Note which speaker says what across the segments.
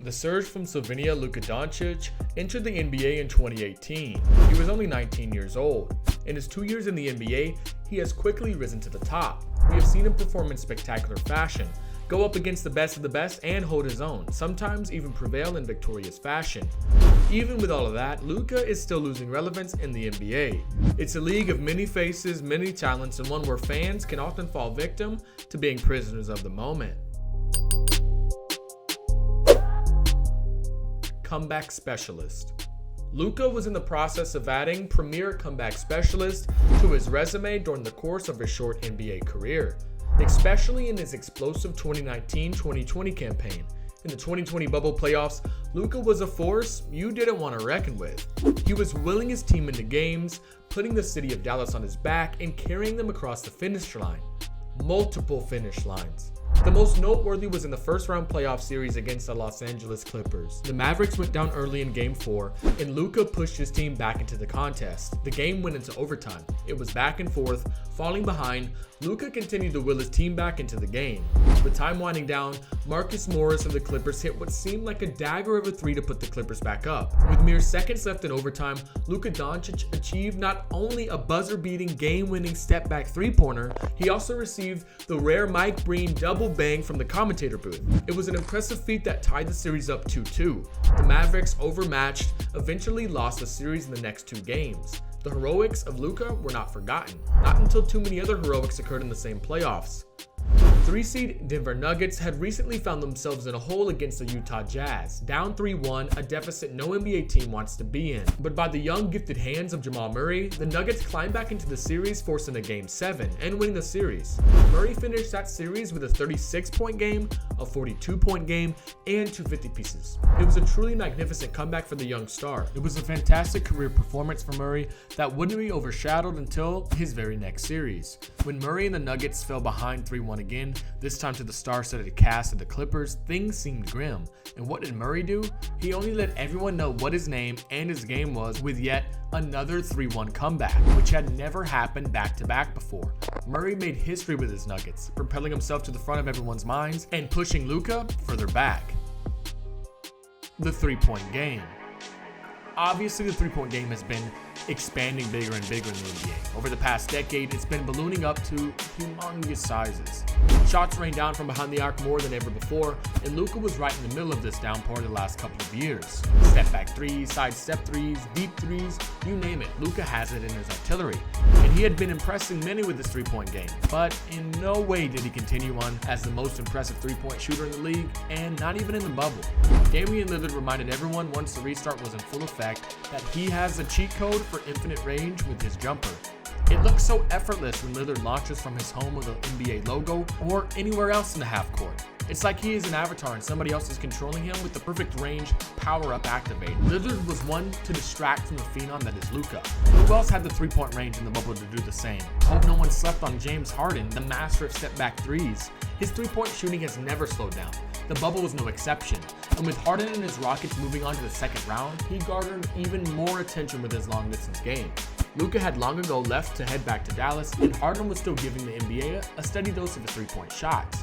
Speaker 1: The surge from Slovenia Luka Doncic entered the NBA in 2018. He was only 19 years old. In his 2 years in the NBA, he has quickly risen to the top. We have seen him perform in spectacular fashion, go up against the best of the best and hold his own, sometimes even prevail in victorious fashion. Even with all of that, Luka is still losing relevance in the NBA. It's a league of many faces, many talents, and one where fans can often fall victim to being prisoners of the moment. Comeback specialist. Luka was in the process of adding premier comeback specialist to his resume during the course of his short NBA career, especially in his explosive 2019-2020 campaign. In the 2020 bubble playoffs, Luka was a force you didn't want to reckon with. He was willing his team into games, putting the city of Dallas on his back, and carrying them across the finish line. Multiple finish lines. The most noteworthy was in the first round playoff series against the Los Angeles Clippers. The Mavericks went down early in Game 4, and Luka pushed his team back into the contest. The game went into overtime. It was back and forth. Falling behind, Luka continued to will his team back into the game. With time winding down, Marcus Morris of the Clippers hit what seemed like a dagger of a three to put the Clippers back up. With mere seconds left in overtime, Luka Doncic achieved not only a buzzer-beating, game-winning step-back three-pointer, he also received the rare Mike Breen double bang from the commentator booth. It was an impressive feat that tied the series up 2-2. The Mavericks, overmatched, eventually lost the series in the next two games. The heroics of Luka were not forgotten, not until too many other heroics occurred in the same playoffs. 3-seed Denver Nuggets had recently found themselves in a hole against the Utah Jazz, down 3-1, a deficit no NBA team wants to be in. But by the young, gifted hands of Jamal Murray, the Nuggets climbed back into the series, forcing a Game 7 and winning the series. Murray finished that series with a 36-point game, a 42-point game, and 2 50 pieces. It was a truly magnificent comeback for the young star. It was a fantastic career performance for Murray that wouldn't be overshadowed until his very next series. When Murray and the Nuggets fell behind 3-1 again, this time to the star-studded cast of the Clippers, things seemed grim. And what did Murray do? He only let everyone know what his name and his game was with yet another 3-1 comeback, which had never happened back-to-back before. Murray made history with his Nuggets, propelling himself to the front of everyone's minds and pushing Luka further back. The three-point game. Obviously, the three-point game has been expanding bigger and bigger in the NBA. Over the past decade, it's been ballooning up to humongous sizes. Shots rained down from behind the arc more than ever before, and Luka was right in the middle of this downpour the last couple of years. Step-back threes, side-step threes, deep threes, you name it, Luka has it in his artillery. And he had been impressing many with his three-point game, but in no way did he continue on as the most impressive three-point shooter in the league, and not even in the bubble. Damian Lillard reminded everyone once the restart was in full effect that he has a cheat code for infinite range with his jumper. It looks so effortless when Lillard launches from his home with an NBA logo or anywhere else in the half court. It's like he is an avatar and somebody else is controlling him with the perfect range power-up activated. Lillard was one to distract from the phenom that is Luka. Who else had the three-point range in the bubble to do the same? Hope no one slept on James Harden, the master of step-back threes. His three-point shooting has never slowed down. The bubble was no exception. And with Harden and his Rockets moving on to the second round, he garnered even more attention with his long-distance game. Luka had long ago left to head back to Dallas, and Harden was still giving the NBA a steady dose of his three-point shots.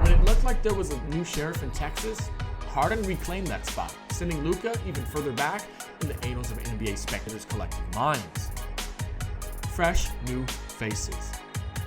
Speaker 1: When it looked like there was a new sheriff in Texas, Harden reclaimed that spot, sending Luka even further back in the annals of NBA spectators' collective minds. Fresh new faces.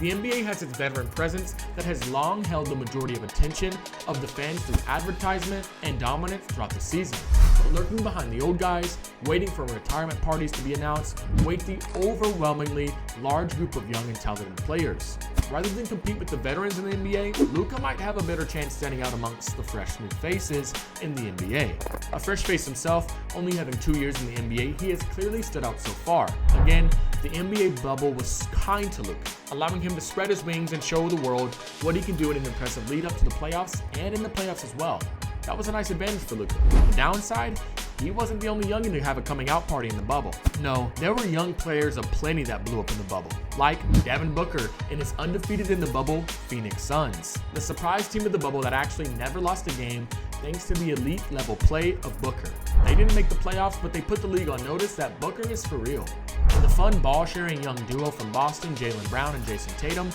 Speaker 1: The NBA has its veteran presence that has long held the majority of attention of the fans through advertisement and dominance throughout the season. But lurking behind the old guys, waiting for retirement parties to be announced, wait the overwhelmingly large group of young and talented players. Rather than compete with the veterans in the NBA, Luka might have a better chance standing out amongst the fresh new faces in the NBA. A fresh face himself, only having 2 years in the NBA, he has clearly stood out so far. Again, the NBA bubble was kind to Luka, allowing him to spread his wings and show the world what he can do in an impressive lead up to the playoffs and in the playoffs as well. That was a nice advantage for Luka. The downside, he wasn't the only youngin to have a coming out party in the bubble. No, there were young players aplenty that blew up in the bubble, like Devin Booker and his undefeated in the bubble Phoenix Suns, the surprise team of the bubble that actually never lost a game thanks to the elite level play of Booker. They didn't make the playoffs, but they put the league on notice that Booker is for real. And the fun ball-sharing young duo from Boston, Jaylen Brown and Jason Tatum,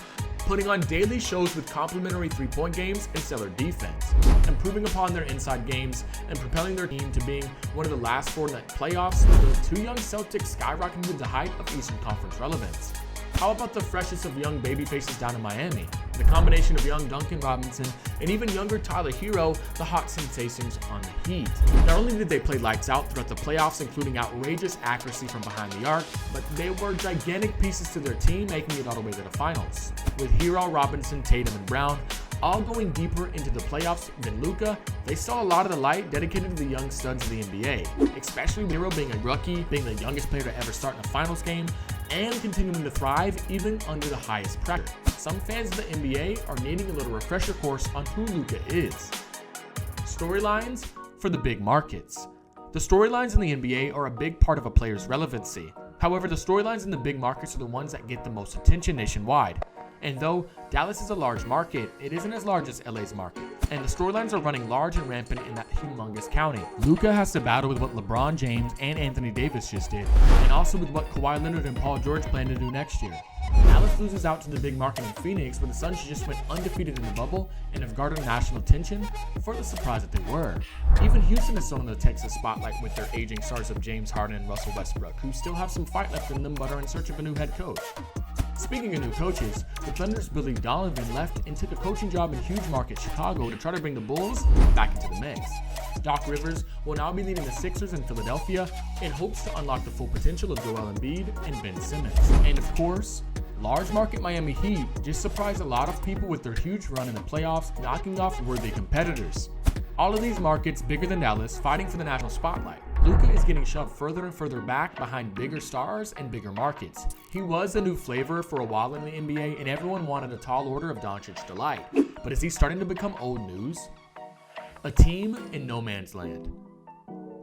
Speaker 1: putting on daily shows with complimentary three-point games and stellar defense, improving upon their inside games and propelling their team to being one of the last 4 in the playoffs. The two young Celtics skyrocketed to the height of Eastern Conference relevance. How about the freshest of young baby faces down in Miami? The combination of young Duncan Robinson and even younger Tyler Hero, the hot sensations on the Heat. Not only did they play lights out throughout the playoffs, including outrageous accuracy from behind the arc, but they were gigantic pieces to their team, making it all the way to the finals. With Hero, Robinson, Tatum, and Brown all going deeper into the playoffs than Luka, they saw a lot of the light dedicated to the young studs of the NBA, especially Hero being a rookie, being the youngest player to ever start in a finals game, and continuing to thrive even under the highest pressure. Some fans of the NBA are needing a little refresher course on who Luka is. Storylines for the big markets. The storylines in the NBA are a big part of a player's relevancy. However, the storylines in the big markets are the ones that get the most attention nationwide. And though Dallas is a large market, it isn't as large as LA's market, and the storylines are running large and rampant in that humongous county. Luka has to battle with what LeBron James and Anthony Davis just did, and also with what Kawhi Leonard and Paul George plan to do next year. Dallas loses out to the big market in Phoenix, where the Suns just went undefeated in the bubble and have garnered national attention for the surprise that they were. Even Houston is thrown in the Texas spotlight with their aging stars of James Harden and Russell Westbrook, who still have some fight left in them but are in search of a new head coach. Speaking of new coaches, the Thunder's Billy Donovan left and took a coaching job in huge market Chicago to try to bring the Bulls back into the mix. Doc Rivers will now be leading the Sixers in Philadelphia in hopes to unlock the full potential of Joel Embiid and Ben Simmons. And of course, large market Miami Heat just surprised a lot of people with their huge run in the playoffs, knocking off worthy competitors. All of these markets bigger than Dallas, fighting for the national spotlight. Luka is getting shoved further and further back behind bigger stars and bigger markets. He was a new flavor for a while in the NBA, and everyone wanted a tall order of Doncic delight. But is he starting to become old news? A team in no man's land.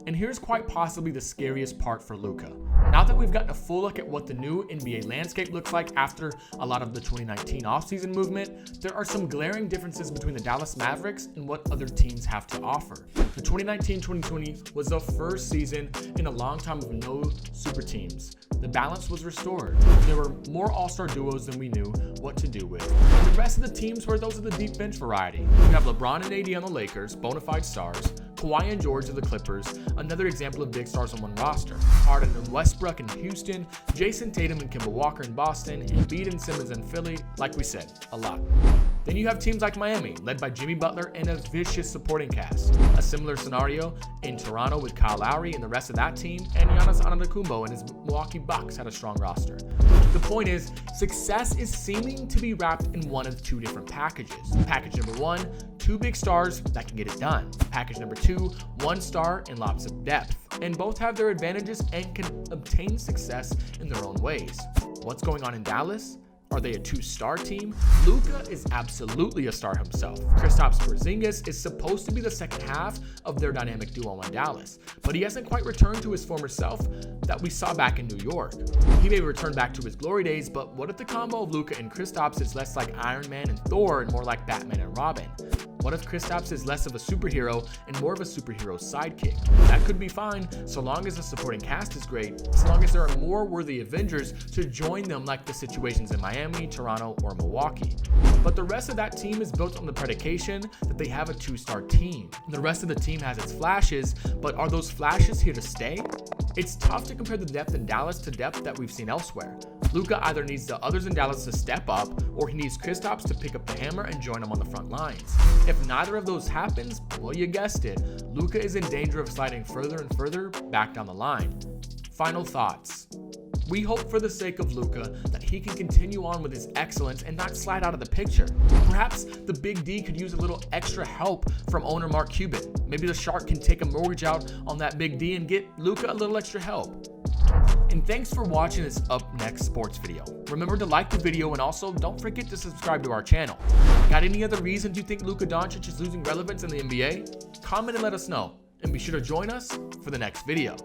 Speaker 1: And here's quite possibly the scariest part for Luka. Now that we've gotten a full look at what the new NBA landscape looks like after a lot of the 2019 offseason movement, there are some glaring differences between the Dallas Mavericks and what other teams have to offer. The 2019-2020 was the first season in a long time of no super teams. The balance was restored. There were more all-star duos than we knew what to do with. And the rest of the teams were those of the deep bench variety. You have LeBron and AD on the Lakers, bona fide stars. Kawhi and George of the Clippers, another example of big stars on one roster. Harden and Westbrook in Houston, Jason Tatum and Kemba Walker in Boston, Embiid and Simmons in Philly, like we said, a lot. Then you have teams like Miami, led by Jimmy Butler and a vicious supporting cast. A similar scenario in Toronto with Kyle Lowry and the rest of that team, and Giannis Antetokounmpo and his Milwaukee Bucks had a strong roster. The point is, success is seeming to be wrapped in one of two different packages. Package number one, two big stars that can get it done. Package number two, one star and lots of depth. And both have their advantages and can obtain success in their own ways. What's going on in Dallas? Are they a two-star team? Luka is absolutely a star himself. Kristaps Porzingis is supposed to be the second half of their dynamic duo in Dallas, but he hasn't quite returned to his former self that we saw back in New York. He may return back to his glory days, but what if the combo of Luka and Kristaps is less like Iron Man and Thor and more like Batman and Robin? What if Kristaps is less of a superhero and more of a superhero sidekick? That could be fine, so long as the supporting cast is great, so long as there are more worthy Avengers to join them like the situations in Miami, Toronto, or Milwaukee. But the rest of that team is built on the predication that they have a two-star team. The rest of the team has its flashes, but are those flashes here to stay? It's tough to compare the depth in Dallas to depth that we've seen elsewhere. Luka either needs the others in Dallas to step up, or he needs Kristaps to pick up the hammer and join him on the front lines. If neither of those happens, well, you guessed it, Luka is in danger of sliding further and further back down the line. Final thoughts. We hope for the sake of Luka that he can continue on with his excellence and not slide out of the picture. Perhaps the Big D could use a little extra help from owner Mark Cuban. Maybe the Shark can take a mortgage out on that Big D and get Luka a little extra help. And thanks for watching this UpNext Sports video. Remember to like the video and also don't forget to subscribe to our channel. Got any other reasons you think Luka Doncic is losing relevance in the NBA? Comment and let us know. And be sure to join us for the next video.